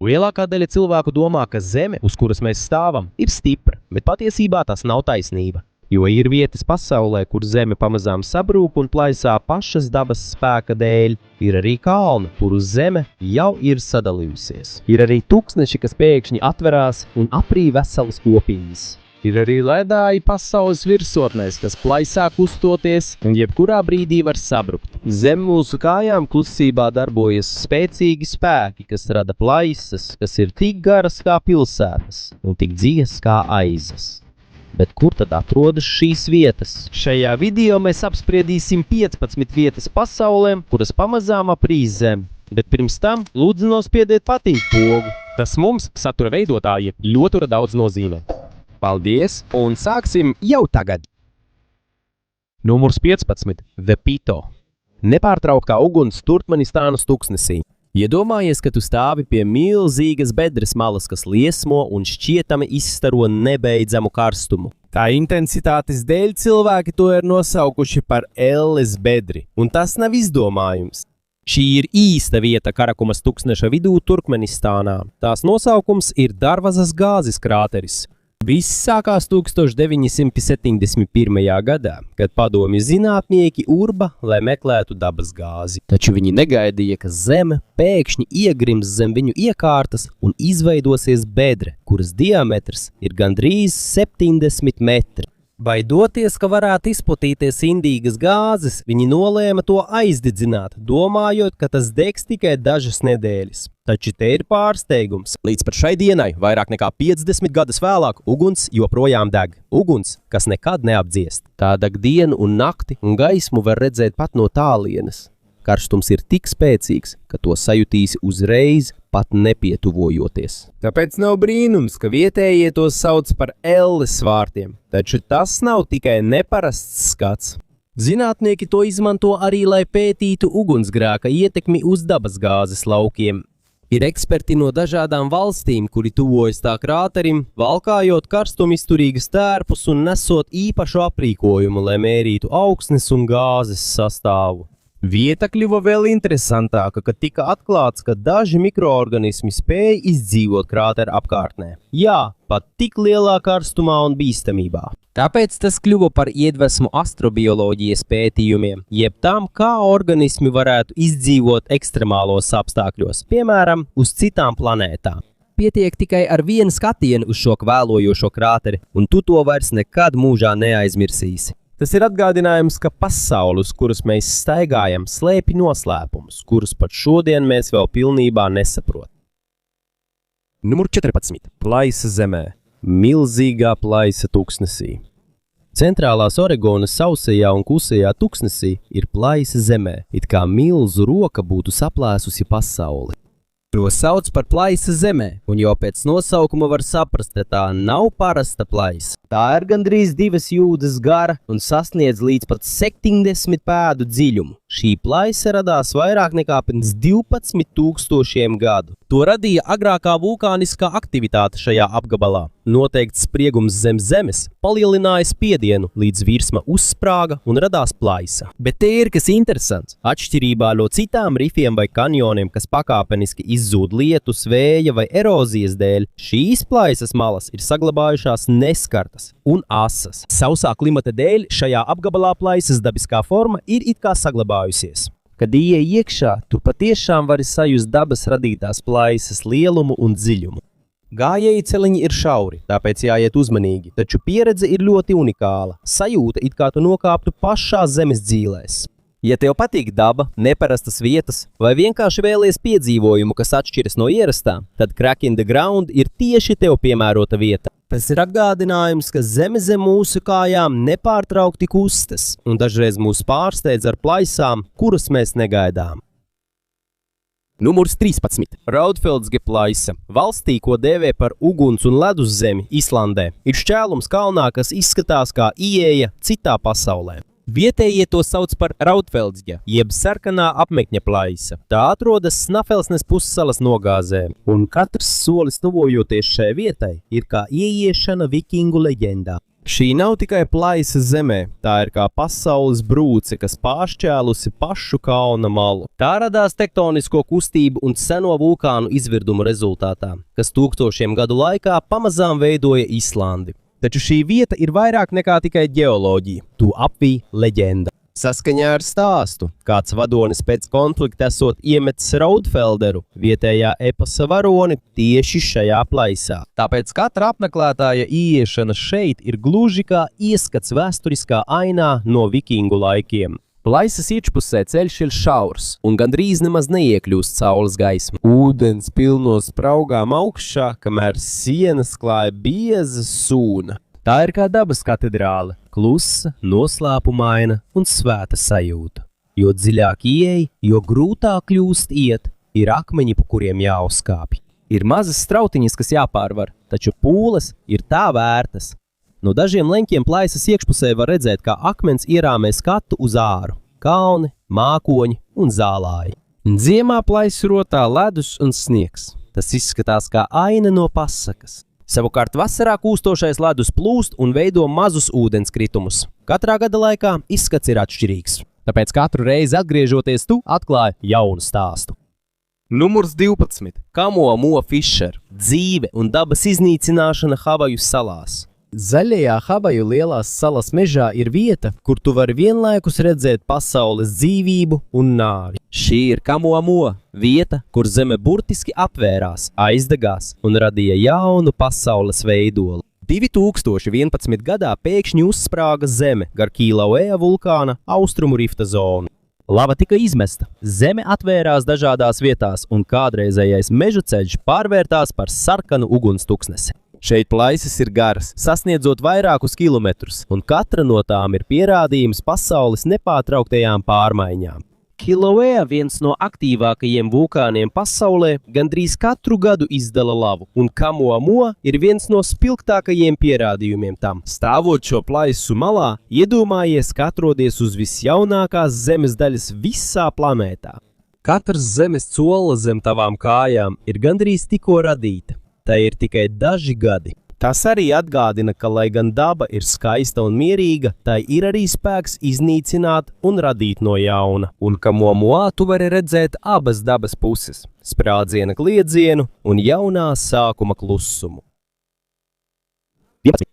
Lielākā daļa cilvēku domā, ka zeme, uz kuras mēs stāvam, ir stipra, bet patiesībā tas nav taisnība. Jo ir vietas pasaulē, kur zeme pamazām sabrūk un plaisā pašas dabas spēka dēļ. Ir arī kalni, kur uz zeme jau ir sadalījusies. Ir arī tūkstneši, kas pēkšņi atverās un aprī veselas kopiņas. Ir arī ledāji pasaules virsotnēs, kas plaisā kustoties un jebkurā brīdī var sabrukt. Zem mūsu kājām klusībā darbojas spēcīgi spēki, kas rada plaisas, kas ir tik garas kā pilsētas un tik dziļas kā aizas. Bet kur tad atrodas šīs vietas? Šajā video mēs apspriedīsim 15 vietas pasaulēm, kuras pamazām aprīs zemi. Bet pirms tam lūdzu nospiediet patīk pogu. Tas mums, satura veidotājiem, ļoti daudz nozīmē. Paldies, un sāksim jau tagad. Numurs 15. The Pito. Nepārtrauktā uguns Turkmenistānas tuksnesī. Iedomājies, ka tu stāvi pie milzīgas bedres malas, kas liesmo un šķietami izstaro nebeidzamu karstumu. Tā intensitātes dēļ cilvēki to ir nosaukuši par Elles bedri, un tas nav izdomājums. Šī ir īsta vieta Karakumas tuksneša vidū Turkmenistānā. Tās nosaukums ir Darvazas gāzes krāteris. Viss sākās 1971. gadā, kad padomju zinātnieki urba, lai meklētu dabas gāzi. Taču viņi negaidīja, ka zeme pēkšņi iegrims zem viņu iekārtas un izveidosies bedre, kuras diametrs ir gandrīz 70 metri. Baidoties, ka varētu izplatīties indīgas gāzes, viņi nolēma to aizdedzināt, domājot, ka tas degs tikai dažas nedēļas. Taču te ir pārsteigums. Līdz pat šai dienai, vairāk nekā 50 gadus vēlāk, uguns joprojām deg. Uguns, kas nekad neapdziest. Tā deg dienu un nakti, un gaismu var redzēt pat no tālienes. Karstums ir tik spēcīgs, ka to sajutīsi uzreiz, pat nepietuvojoties. Tāpēc nav brīnums, ka vietējie to sauc par Elles vārtiem. Taču tas nav tikai neparasts skats. Zinātnieki to izmanto arī, lai pētītu ugunsgrēka ietekmi uz dabasgāzes laukiem. Ir eksperti no dažādām valstīm, kuri tuvojas tā krāterim, valkājot karstumisturīgas tērpus un nesot īpašu aprīkojumu, lai mērītu augsnes un gāzes sastāvu. Vieta kļuva vēl interesantāka, kad tika atklāts, ka daži mikroorganismi spēja izdzīvot krātera apkārtnē. Jā, pat tik lielā karstumā un bīstamībā. Tāpēc tas kļuva par iedvesmu astrobioloģijas pētījumiem, jeb tam, kā organismi varētu izdzīvot ekstremālos apstākļos, piemēram, uz citām planētām. Pietiek tikai ar vienu skatienu uz šo kvēlojošo krāteri, un tu to vairs nekad mūžā neaizmirsīsi. Tas ir atgādinājums, ka pasauli, uz kuras mēs staigājam, slēpj noslēpumus, kurus pat šodien mēs vēl pilnībā nesaprotam. Numur 14. Plaisa zemē. Milzīgā plaisa tuksnesī. Centrālās Oregonas sausajā un klusajā tuksnesī ir plaisa zemē, it kā milzu roka būtu saplēsusi pasauli. To sauc par plaisa zemē, un jau pēc nosaukuma var saprast, ka tā nav parasta plaisa. Tā ir gandrīz 2 jūdzes gara un sasniedz līdz pat 70 pēdu dziļumu. Šī plaisa radās vairāk nekā pirms 12,000 gadu. To radīja agrākā vulkāniskā aktivitāte šajā apgabalā. Noteikts spriegums zem zemes palielināja spiedienu, līdz virsma uzsprāga un radās plaisa. Bet te ir kas interesants. Atšķirībā no citām rifiem vai kanjoniem, kas pakāpeniski izzūd lietus, vēja vai erozijas dēļ, šīs plaisas malas ir saglabājušās neskartas un asas. Sausā klimata dēļ šajā apgabalā plaisas dabiskā forma ir it kā saglabājusies. Kad ieej iekšā, tu patiešām vari sajust dabas radītās plaisas lielumu un dziļumu. Gājēji celiņi ir šauri, tāpēc jāiet uzmanīgi, taču pieredze ir ļoti unikāla. Sajūta it kā tu nokāptu pašā zemes dzīlēs. Ja tev patīk daba, neparastas vietas, vai vienkārši vēlies piedzīvojumu, kas atšķiras no ierastām, tad Crack in the Ground ir tieši tev piemērota vieta. Tas ir atgādinājums, ka zeme zem mūsu kājām nepārtraukti kustas, un dažreiz mūs pārsteidz ar plaisām, kuras mēs negaidām. Numurs 13. Raudfeldsge plaisa. Valstī, ko dēvē par uguns un ledus zemi Islandē, ir šķēlums kalnā, kas izskatās kā ieeja citā pasaulē. Vietējie to sauc par Raudfeldsge, jeb sarkanā apmekņa plaisa. Tā atrodas Snæfellsnes pussalas nogāzē, un katrs solis tuvojoties šai vietai ir kā ieiešana vikingu leģendā. Šī nav tikai plaisa zemē, tā ir kā pasaules brūce, kas pāršķēlusi pašu kalna malu. Tā radās tektonisko kustību un seno vulkānu izvirdumu rezultātā, kas tūkstošiem gadu laikā pamazām veidoja Islandi. Taču šī vieta ir vairāk nekā tikai ģeoloģija, to apvij leģenda. Saskaņā ar stāstu, kāds vadonis pēc konflikta esot iemetis Raudfelderu, vietējā eposa varoni, tieši šajā plaisā. Tāpēc katra apmeklētāja ieiešana šeit ir gluži kā ieskats vēsturiskā ainā no vikingu laikiem. Plaisas iekšpusē ceļš ir šaurs un gandrīz nemaz neiekļūst saules gaisma. Ūdens pilnos spraugām augšā, kamēr sienas klāja bieza sūna. Tā ir kā dabas katedrāle, klusa, noslēpumaina un svēta sajūta. Jo dziļāk ieej, jo grūtāk kļūst iet, ir akmeņi, pa kuriem jāuzkāpj. Ir mazas strautiņas, kas jāpārvar, taču pūles ir tā vērtas. No dažiem leņķiem plaisas iekšpusē var redzēt, kā akmens ierāmē skatu uz āru, kalni, mākoņi un zālāji. Ziemā plaisu rotā ledus un sniegs. Tas izskatās kā aina no pasakas. Savukārt vasarā kūstošais ledus plūst un veido mazus ūdenskritumus. Katrā gada laikā izskats ir atšķirīgs. Tāpēc katru reizi atgriežoties tu atklāji jaunu stāstu. Numurs 12. Kamoa Fisher. Dzīve un dabas iznīcināšana Havaju salās. Zaļajā Havaju lielās salas mežā ir vieta, kur tu vari vienlaikus redzēt pasaules dzīvību un nāvi. Šī ir Kamoa, vieta, kur zeme burtiski apvērās, aizdegās un radīja jaunu pasaules veidolu. 2011. gadā pēkšņi uzsprāga zeme gar Kilauea vulkāna austrumu rifta zonu. Lava tika izmesta, zeme atvērās dažādās vietās un kādreizējais meža ceļš pārvērtās par sarkanu ugunstuksnesi. Šeit plaisas ir garas, sasniedzot vairākus kilometrus, un katra no tām ir pierādījums pasaules nepārtrauktajām pārmaiņām. Kilauea, viens no aktīvākajiem vulkāniem pasaulē, gandrīz katru gadu izdala lavu, un Kamoa ir viens no spilgtākajiem pierādījumiem tam. Stāvot šo plaisu malā, iedomājies, ka atrodies uz visjaunākās zemes daļas visā planētā. Katrs zemes cola zem tavām kājām ir gandrīz tikko radīta. Tā ir tikai daži gadi. Tas arī atgādina, ka, lai gan daba ir skaista un mierīga, tai ir arī spēks iznīcināt un radīt no jauna. Un Kamoa tu vari redzēt abas dabas puses – sprādziena kliedzienu un jaunā sākuma klusumu. 11.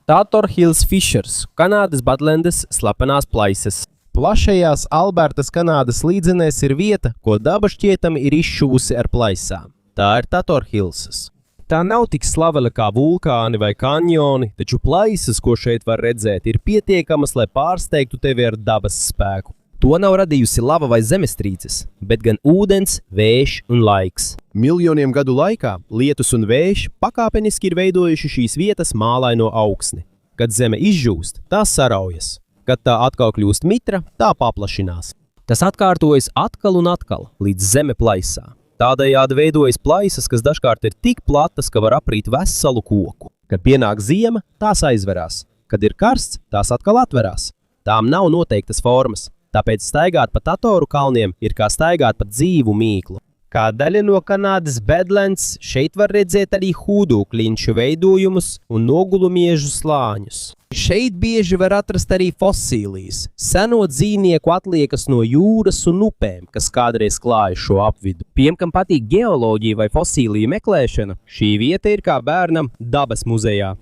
Tator Hills Fissures, Kanādas Badlendes slepenās plaisas. Plašajās Albertas Kanādas līdzenēs ir vieta, ko daba šķietami ir izšuvusi ar plaisām. Tā ir Tator Hillsas. Tā nav tik slavena kā vulkāni vai kanjoni, taču plaisas, ko šeit var redzēt, ir pietiekamas, lai pārsteigtu tevi ar dabas spēku. To nav radījusi lava vai zemestrīces, bet gan ūdens, vējš un laiks. Miljoniem gadu laikā lietus un vējš pakāpeniski ir veidojuši šīs vietas mālaino augsni. Kad zeme izžūst, tā saraujas. Kad tā atkal kļūst mitra, tā paplašinās. Tas atkārtojas atkal un atkal, līdz zeme plaisā. Tādējādi veidojas plaisas, kas dažkārt ir tik platas, ka var aprīt veselu koku. Kad pienāk ziema, tās aizverās. Kad ir karsts, tās atkal atverās. Tām nav noteiktas formas, tāpēc staigāt pa Tatoru kalniem ir kā staigāt pa dzīvu mīklu. Kā daļa no Kanādas Badlands, šeit var redzēt arī hūdu kliņšu veidojumus un nogulumiežu slāņus. Šeit bieži var atrast arī fosīlijas, seno dzīvnieku atliekas no jūras un upēm, kas kādreiz klāja šo apvidu. Tiem, kam patīk ģeoloģija vai fosīliju meklēšana, šī vieta ir kā bērnam dabas muzejā.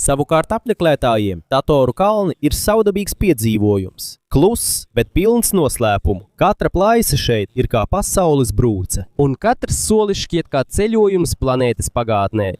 Savukārt apmeklētājiem Tatoru kalni ir savdabīgs piedzīvojums. Kluss, bet pilns noslēpumu. Katra plaisa šeit ir kā pasaules brūce, un katrs solis šķiet kā ceļojums planētas pagātnē.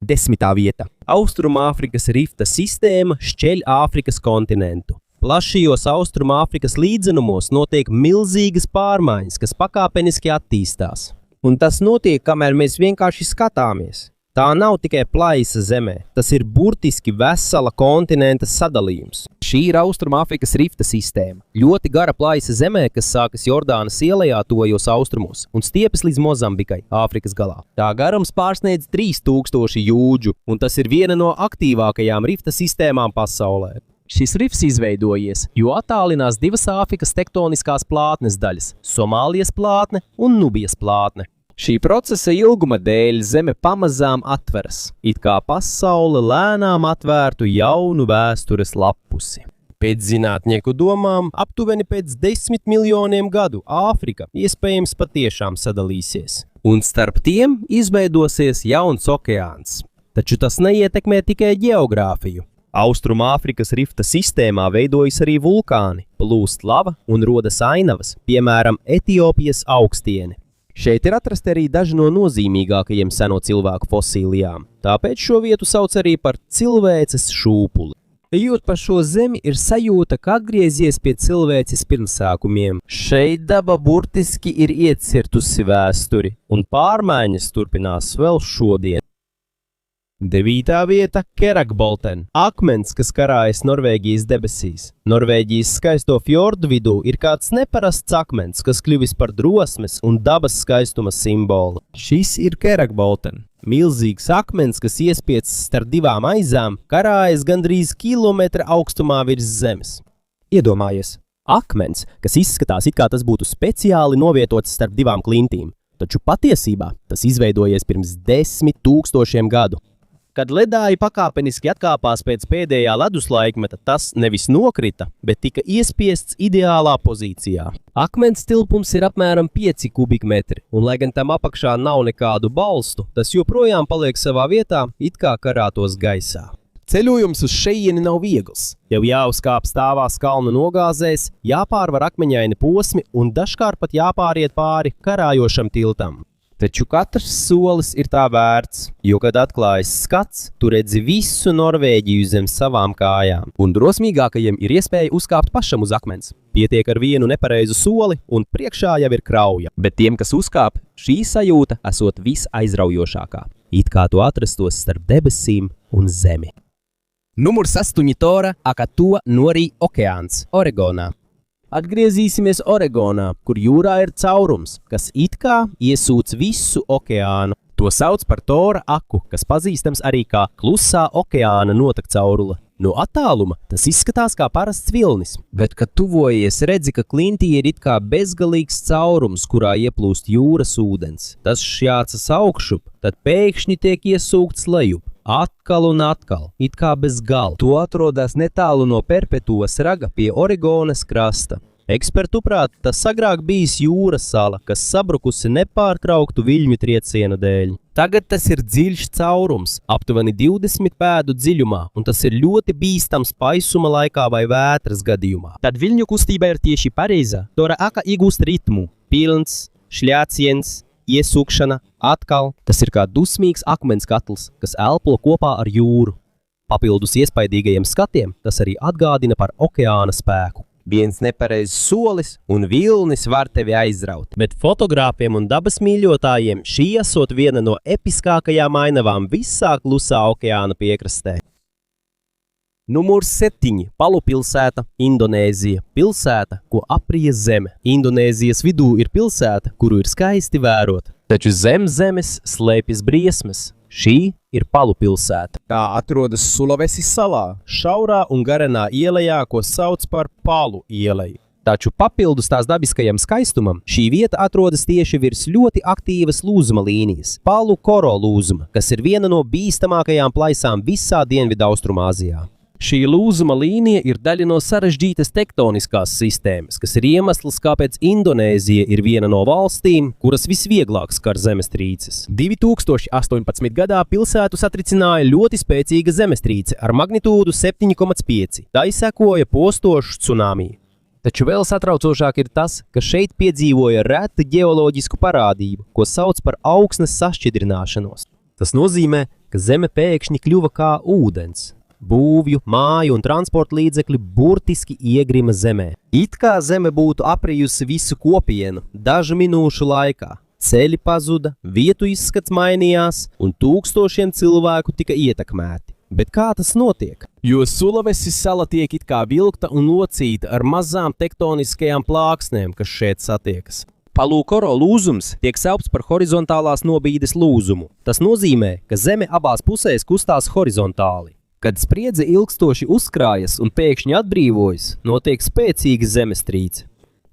10. vieta. Austrumāfrikas rifta sistēma šķeļ Āfrikas kontinentu. Plašajos Austrumāfrikas līdzenumos notiek milzīgas pārmaiņas, kas pakāpeniski attīstās. Un tas notiek, kamēr mēs vienkārši skatāmies. Tā nav tikai plaisa zemē, tas ir burtiski vesela kontinenta sadalījums. Šī ir Austrumāfrikas rifta sistēma. Ļoti gara plaisa zemē, kas sākas Jordānas ielejā tojos austrumos un stiepjas līdz Mozambikai, Āfrikas galā. Tā garums pārsniedz 3000 jūdžu, un tas ir viena no aktīvākajām rifta sistēmām pasaulē. Šis rifs izveidojies, jo attālinās divas Āfrikas tektoniskās plātnes daļas – Somālijas plātne un Nubijas plātne. Šī procesa ilguma dēļ Zeme pamazām atveras, it kā pasaule lēnām atvērtu jaunu vēstures lapusi. Pēc zinātnieku domām, aptuveni pēc 10 miljoniem gadu Āfrika iespējams patiešām sadalīsies, un starp tiem izveidosies jauns okeāns. Taču tas neietekmē tikai ģeogrāfiju. Austrumāfrikas rifta sistēmā veidojas arī vulkāni, plūst lava un rodas ainavas, piemēram, Etiopijas augstieni. Šeit ir atrasti arī daži no nozīmīgākajiem seno cilvēku fosīlijām, tāpēc šo vietu sauc arī par cilvēces šūpuli. Ejot pa šo zemi, ir sajūta, ka atgriezies pie cilvēces pirmsākumiem. Šeit daba burtiski ir iecirtusi vēsturi, un pārmaiņas turpinās vēl šodien. 9. vieta – Kerakbolten. Akmens, kas karājas Norvēģijas debesīs. Norvēģijas skaisto fjordu vidū ir kāds neparasts akmens, kas kļuvis par drosmes un dabas skaistuma simbolu. Šis ir Kerakbolten. Milzīgs akmens, kas iespiedz starp divām aizām, karājas gandrīz kilometra augstumā virs zemes. Iedomājies, akmens, kas izskatās it kā tas būtu speciāli novietots starp divām klintīm, taču patiesībā tas izveidojies pirms 10 000 gadu. Kad ledāji pakāpeniski atkāpās pēc pēdējā leduslaikmeta, tas nevis nokrita, bet tika iespiests ideālā pozīcijā. Akmens tilpums ir apmēram 5 kubikmetri, un lai gan tam apakšā nav nekādu balstu, tas joprojām paliek savā vietā, it kā karātos gaisā. Ceļojums uz šejieni nav viegls. Jau jāuzkāp stāvās kalnu nogāzēs, jāpārvar akmeņaini posmi un dažkārt pat jāpāriet pāri karājošam tiltam. Taču katrs solis ir tā vērts, jo, kad atklājas skats, tu redzi visu Norvēģiju zem savām kājām. Un drosmīgākajiem ir iespēja uzkāpt pašam uz akmens. Pietiek ar vienu nepareizu soli, un priekšā jau ir krauja. Bet tiem, kas uzkāp, šī sajūta esot visaizraujošākā. It kā tu atrastos starp debesīm un zemi. Numurs 8 Tora Akatua Norī okeāns, Oregonā. Atgriezīsimies Oregonā, kur jūrā ir caurums, kas it kā iesūc visu okeānu. To sauc par Tora aku, kas pazīstams arī kā klusā okeāna notekcaurule. No attāluma tas izskatās kā parasts vilnis, bet, kad tuvojies, redzi, ka klintī ir it kā bezgalīgs caurums, kurā ieplūst jūras ūdens. Tas šķācas augšup, tad pēkšņi tiek iesūkts lejup. Atkal un atkal, it kā bez gala. To atrodas netālu no Perpetuas raga pie Oregonas krasta. Ekspertu prāt, tas agrāk bijis jūras sala, kas sabrukusi nepārtrauktu viļņu triecienu dēļ. Tagad tas ir dziļš caurums, aptuveni 20 pēdu dziļumā, un tas ir ļoti bīstams paisuma laikā vai vētras gadījumā. Tad viļņu kustība ir tieši pareiza. Tora aka iegūst ritmu, pilns, šļāciens, iesūkšana, atkal. Tas ir kā dusmīgs akmens katls, kas elpo kopā ar jūru. Papildus iespaidīgajiem skatiem, tas arī atgādina par okeāna spēku. Viens nepareizs solis un vilnis var tevi aizraut. Bet fotogrāfiem un dabas mīļotājiem šī esot viena no episkākajām ainavām visā klusā okeāna piekrastē. Numurs 7. Palu pilsēta, Indonēzija. Pilsēta, ko aprija zeme. Indonēzijas vidū ir pilsēta, kuru ir skaisti vērot. Taču zem zemes slēpjas briesmas. Šī ir Palu pilsēta. Tā atrodas Sulavesis salā, šaurā un garenā ielejā, ko sauc par Palu ieleju. Taču papildus tās dabiskajam skaistumam, šī vieta atrodas tieši virs ļoti aktīvas lūzuma līnijas, Palu Koro lūzuma, kas ir viena no bīstamākajām plaisām visā Dienvidaustrumāzijā. Šī lūzuma līnija ir daļa no sarežģītas tektoniskās sistēmas, kas ir iemesls, kāpēc Indonēzija ir viena no valstīm, kuras visvieglāk skar zemestrīces. 2018. gadā pilsētu satricināja ļoti spēcīga zemestrīce ar magnitūdu 7,5. Tai sekoja postošs cunami. Taču vēl satraucošāk ir tas, ka šeit piedzīvoja reta ģeoloģisku parādību, ko sauc par augsnes sašķidrināšanos. Tas nozīmē, ka zeme pēkšņi kļuva kā ūdens. Būvju, māju un transporta līdzekļi burtiski iegrima zemē. It kā zeme būtu aprijusi visu kopienu dažu minūšu laikā. Ceļi pazuda, vietu izskats mainījās un tūkstošiem cilvēku tika ietekmēti. Bet kā tas notiek? Jo Sulavesis sala tiek it kā vilkta un locīta ar mazām tektoniskajām plāksnēm, kas šeit satiekas. Palu Koro lūzums tiek saukts par horizontālās nobīdes lūzumu. Tas nozīmē, ka zeme abās pusēs kustās horizontāli. Kad spriedze ilgstoši uzkrājas un pēkšņi atbrīvojas, notiek spēcīga zemestrīce.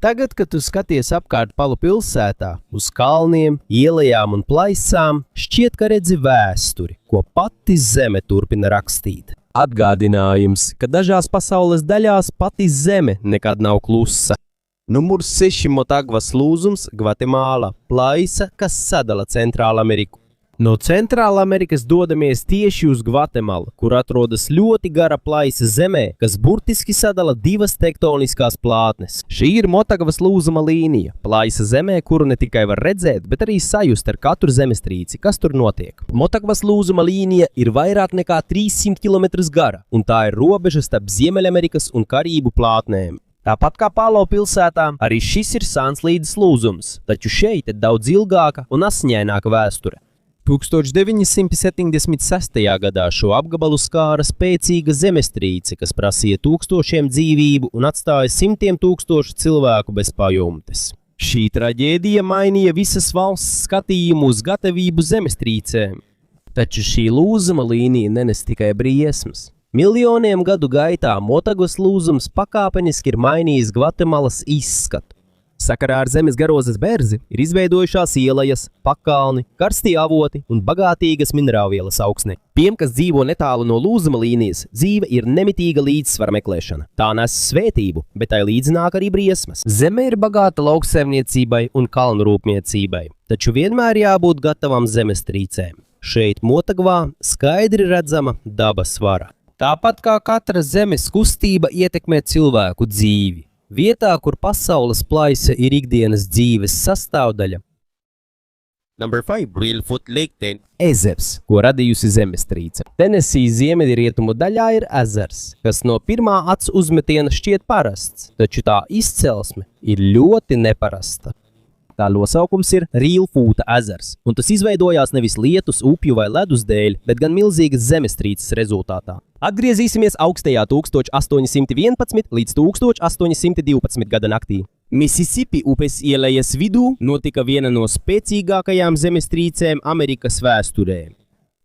Tagad, kad tu skaties apkārt Palu pilsētā, uz kalniem, ielajām un plaisām, šķiet, ka redzi vēsturi, ko pati zeme turpina rakstīt. Atgādinājums, ka dažās pasaules daļās pati zeme nekad nav klusa. Numurs 6 Motagvas lūzums, Gvatemāla, plaisa, kas sadala Centrālameriku. No Centrālamerikas dodamies tieši uz Gvatemalu, kur atrodas ļoti gara plaisa zemē, kas burtiski sadala divas tektoniskās plātnes. Šī ir Motagvas lūzuma līnija, plaisa zemē, kuru ne tikai var redzēt, bet arī sajust ar katru zemestrīci, kas tur notiek. Motagvas lūzuma līnija ir vairāk nekā 300 km gara, un tā ir robeža starp Ziemeļamerikas un Karību plātnēm. Tāpat kā Palo pilsētā, arī šis ir Sanslīdes lūzums, taču šeit ir daudz ilgāka un asiņaināka vēsture. 1976. gadā šo apgabalu skāra spēcīga zemestrīce, kas prasīja tūkstošiem dzīvību un atstāja simtiem tūkstošu cilvēku bez pajumtes. Šī traģēdija mainīja visas valsts skatījumu uz gatavību zemestrīcēm. Taču šī lūzuma līnija nenes tikai briesmas. Miljoniem gadu gaitā Motagvas lūzums pakāpeniski ir mainījis Gvatemalas izskatu. Sakarā ar zemes garozes berzi ir izveidojušās ielejas, pakalni, karstie avoti un bagātīgas minerālvielas augsne. Tiem, kas dzīvo netālu no lūzuma līnijas, dzīve ir nemitīga līdzsvara meklēšana. Tā nes svētību, bet tai līdzi nāk arī briesmas. Zeme ir bagāta lauksaimniecībai un kalnu rūpniecībai, taču vienmēr jābūt gatavam zemestrīcēm. Šeit Motagvā skaidri redzama dabas vara. Tāpat kā katra zemes kustība ietekmē cilvēku dzīvi. Vietā, kur pasaules plaisa ir ikdienas dzīves sastāvdaļa. Number 5. Reelfoot Lake 10. Ezers, ko radījusi zemestrīce. Tenesijas ziemeļrietumu daļā ir ezers, kas no pirmā acu uzmetiena šķiet parasts, taču tā izcelsme ir ļoti neparasta. Tā nosaukums ir Reelfoota ezers, un tas izveidojās nevis lietus, upju vai ledus dēļ, bet gan milzīgas zemestrīces rezultātā. Atgriezīsimies augstajā 1811 līdz 1812 gada naktī. Mississippi upes ielejas vidū notika viena no spēcīgākajām zemestrīcēm Amerikas vēsturē.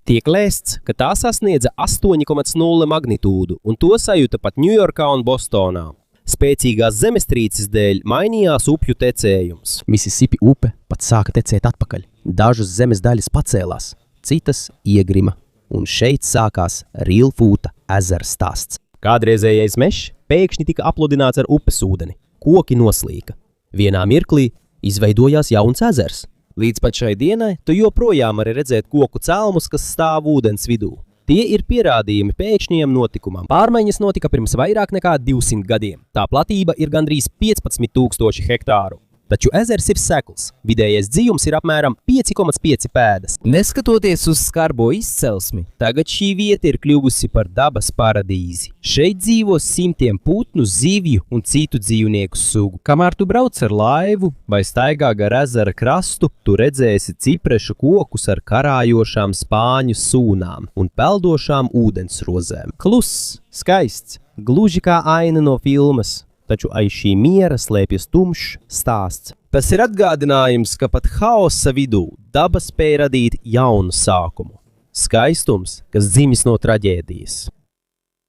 Tiek lēsts, ka tā sasniedza 8,0 magnitūdu, un to sajūta pat Ņujorkā un Bostonā. Spēcīgās zemestrīces dēļ mainījās upju tecējums. Mississippi upe pat sāka tecēt atpakaļ. Dažas zemes daļas pacēlās, citas iegrima. Un šeit sākās Reelfoota ezera stāsts. Kādreizējais mežs pēkšņi tika apludināts ar upes ūdeni. Koki noslīka. Vienā mirklī izveidojās jauns ezers. Līdz pat šai dienai tu joprojām vari redzēt koku celmus, kas stāv ūdens vidū. Tie ir pierādījumi pēkšņiem notikumam. Pārmaiņas notika pirms vairāk nekā 200 gadiem. Tā platība ir gandrīz 15,000 hektāru. Taču ezers ir sekls. Vidējais dziļums ir apmēram 5,5 pēdas. Neskatoties uz skarbo izcelsmi, tagad šī vieta ir kļuvusi par dabas paradīzi. Šeit dzīvo simtiem putnu, zivju un citu dzīvnieku sugu. Kamēr tu brauc ar laivu vai staigā gar ezera krastu, tu redzēsi ciprešu kokus ar karājošām spāņu sūnām un peldošām ūdensrozēm. Kluss, skaists, gluži kā aina no filmas. Taču aiz šī miera slēpjas tumšs stāsts. Tas ir atgādinājums, ka pat haosa vidū daba spēja radīt jaunu sākumu. Skaistums, kas dzimis no traģēdijas.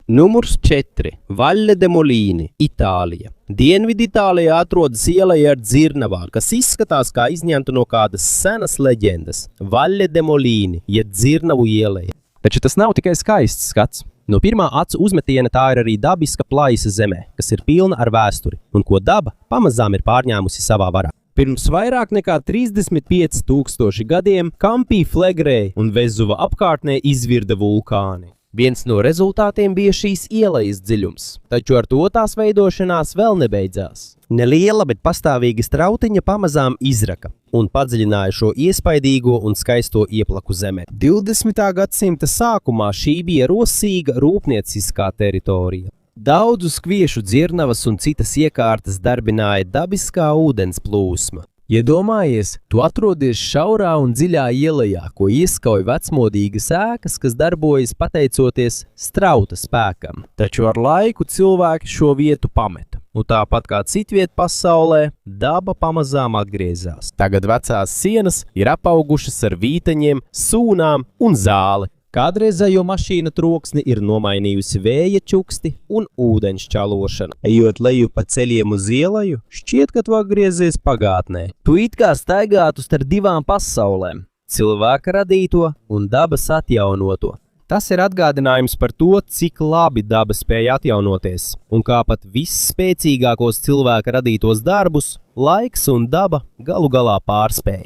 Numurs 4. Valle de Molini, Itālija. Dienviditālijā atrodas ieleja ar dzirnavām, kas izskatās kā izņemta no kādas senas leģendas. Valle de Molini, jeb dzirnavu ieleja. Taču tas nav tikai skaists skats. No pirmā acu uzmetiena tā ir arī dabiska plaisa zemē, kas ir pilna ar vēsturi, un ko daba pamazām ir pārņēmusi savā varā. Pirms vairāk nekā 35,000 gadiem Kampī Flegrē un Vezuva apkārtnē izvirda vulkāni. Viens no rezultātiem bija šīs ielejas dziļums, taču ar to tās veidošanās vēl nebeidzās. Neliela, bet pastāvīga strautiņa pamazām izraka un padziļināja šo iespaidīgo un skaisto ieplaku zemi. 20. gadsimta sākumā šī bija rosīga rūpnieciskā teritorija. Daudzus kviešu dzirnavas un citas iekārtas darbināja dabiskā ūdens plūsma. Iedomājies, tu atrodies šaurā un dziļā ielejā, ko ieskauj vecmodīgas ēkas, kas darbojas pateicoties strauta spēkam. Taču ar laiku cilvēki šo vietu pameta. Un tāpat kā citviet pasaulē, daba pamazām atgriezās. Tagad vecās sienas ir apaugušas ar vīteņiem, sūnām un zāli. Kādreizējo mašīnu troksni ir nomainījusi vēja čuksti un ūdeņš čalošana. Ejot leju pa ceļiem uz ielaju, šķiet, ka tu atgriezies pagātnē. Tu it kā staigātu starp divām pasaulēm – cilvēka radīto un dabas atjaunoto. Tas ir atgādinājums par to, cik labi daba spēja atjaunoties, un kā pat visspēcīgākos cilvēka radītos darbus, laiks un daba galu galā pārspēja.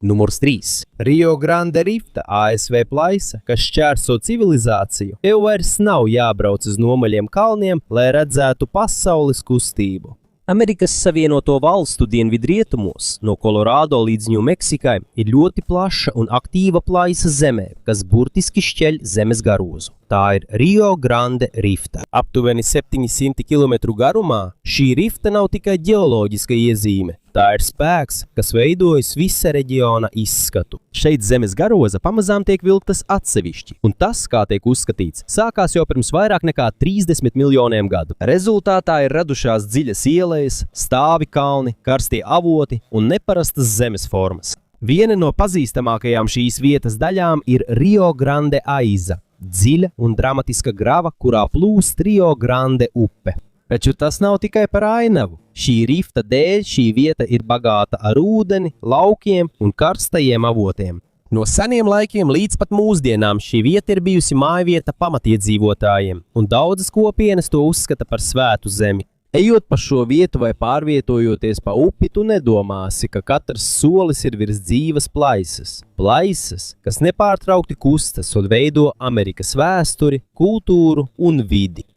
Numurs 3. Rio Grande Rifta ASV plaisa, kas šķērso civilizāciju. Tev vairs nav jābrauc uz nomaļiem kalniem, lai redzētu pasaules kustību. Amerikas Savienoto Valstu dienvidrietumos, no Kolorādo līdz Ņūmeksikai, ir ļoti plaša un aktīva plaisa zemē, kas burtiski šķeļ zemes garozu. Tā ir Rio Grande Rifta. Aptuveni 700 km garumā šī rifta nav tikai ģeoloģiska iezīme. Tā ir spēks, kas veidojas visa reģiona izskatu. Šeit zemes garoza pamazām tiek vilktas atsevišķi, un tas, kā tiek uzskatīts, sākās jau pirms vairāk nekā 30 miljoniem gadu. Rezultātā ir radušās dziļas ielejas, stāvi kalni, karstie avoti un neparastas zemes formas. Viena no pazīstamākajām šīs vietas daļām ir Rio Grande Aiza, dziļa un dramatiska grava, kurā plūst Rio Grande upe. Taču tas nav tikai par ainavu. Šī rifta dēļ šī vieta ir bagāta ar ūdeni, laukiem un karstajiem avotiem. No seniem laikiem līdz pat mūsdienām šī vieta ir bijusi mājvieta pamatiedzīvotājiem, un daudzas kopienas to uzskata par svētu zemi. Ejot pa šo vietu vai pārvietojoties pa upi, tu nedomāsi, ka katrs solis ir virs dzīves plaisas. Plaisas, kas nepārtraukti kustas un veido Amerikas vēsturi, kultūru un vidi.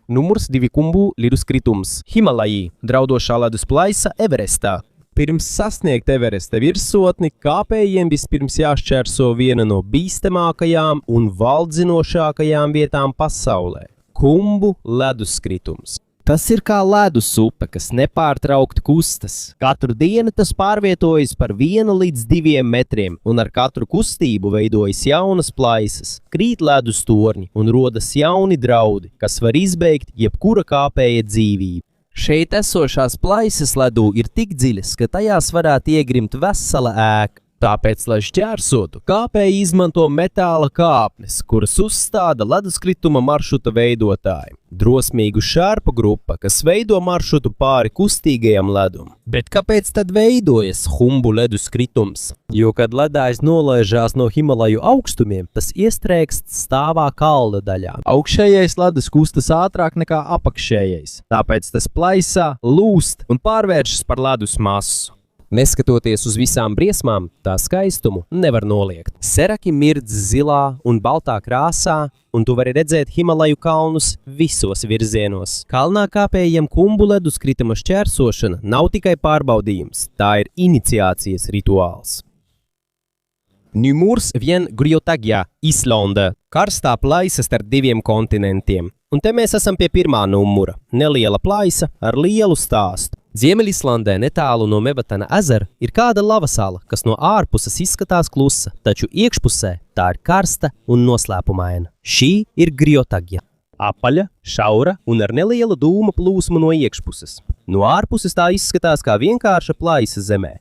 Numurs 2 Kumbu leduskritums. Himalaji, draudošā ledus plaisa Everestā. Pirms sasniegt Everesta virsotni, kāpējiem vispirms jāšķērso viena no bīstamākajām un valdzinošākajām vietām pasaulē – Kumbu leduskritums. Tas ir kā ledus upe, kas nepārtraukti kustas. Katru dienu tas pārvietojas par 1 līdz 2 metriem, un ar katru kustību veidojas jaunas plaisas, krīt ledus torņi un rodas jauni draudi, kas var izbeigt jebkura kāpēja dzīvību. Šeit esošās plaisas ledū ir tik dziļas, ka tajās varētu iegrimt vesela ēka. Tāpēc, lai šķērsotu, kāpēji izmanto metāla kāpnes, kuras uzstāda leduskrituma maršruta veidotāji. Drosmīgu šērpu grupa, kas veido maršrutu pāri kustīgajam ledum. Bet kāpēc tad veidojas Kumbu leduskritums? Jo, kad ledājs nolaižās no Himalaju augstumiem, tas iestrēgst stāvā kalna daļā. Augšējais ledus kustas ātrāk nekā apakšējais, tāpēc tas plaisā, lūst un pārvēršas par ledus masu. Neskatoties uz visām briesmām, tā skaistumu nevar noliegt. Seraki mirdz zilā un baltā krāsā, un tu vari redzēt Himalaju kalnus visos virzienos. Kalnā kāpējiem Kumbu leduskrituma šķērsošana nav tikai pārbaudījums, tā ir iniciācijas rituāls. Numurs 1 Griotagia, Islanda. Karstā plaisa starp 2 kontinentiem. Un te mēs esam pie pirmā numura. Neliela plaisa ar lielu stāstu. Ziemeļislandē netālu no Mevatana ezera ir kāda lavasala, kas no ārpuses izskatās klusa, taču iekšpusē tā ir karsta un noslēpumaina. Šī ir Griotagia. Apaļa, šaura un ar nelielu dūma plūsmu no iekšpuses. No ārpuses tā izskatās kā vienkārša plaisa zemē.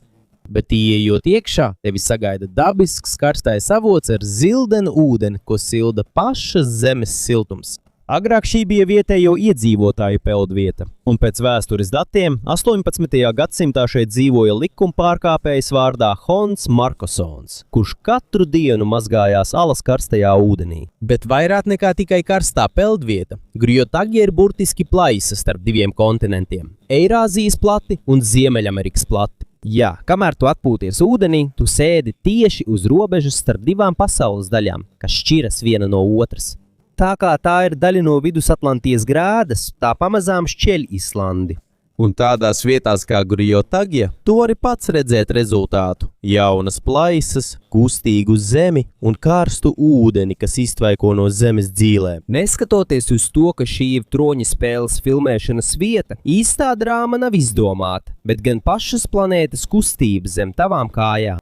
Bet ieejot iekšā, tevi sagaida dabisks karstais avots ar zildenu ūdeni, ko silda pašas zemes siltums. Agrāk šī bija vietējo iedzīvotāju peldvieta, un pēc vēstures datiem 18. gadsimtā šeit dzīvoja likumpārkāpējs vārdā Hons Markosons, kurš katru dienu mazgājās alas karstajā ūdenī. Bet vairāk nekā tikai karstā peldvieta, Griotagia ir burtiski plaisa starp 2 kontinentiem – Eirāzijas plati un Ziemeļamerikas plati. Jā, kamēr tu atpūties ūdenī, tu sēdi tieši uz robežas starp 2 pasaules daļām, kas šķiras viena no otras. Tā kā tā ir daļa no Vidusatlantijas grādas, tā pamazām šķeļ Islandi. Un tādās vietās kā Griotagia, tu vari pats redzēt rezultātu. Jaunas plaisas, kustīgu zemi un karstu ūdeni, kas iztvaiko no zemes dzīlēm. Neskatoties uz to, ka šī ir troņa spēles filmēšanas vieta, īstā drāma nav izdomāta, bet gan pašas planētas kustība zem tavām kājām.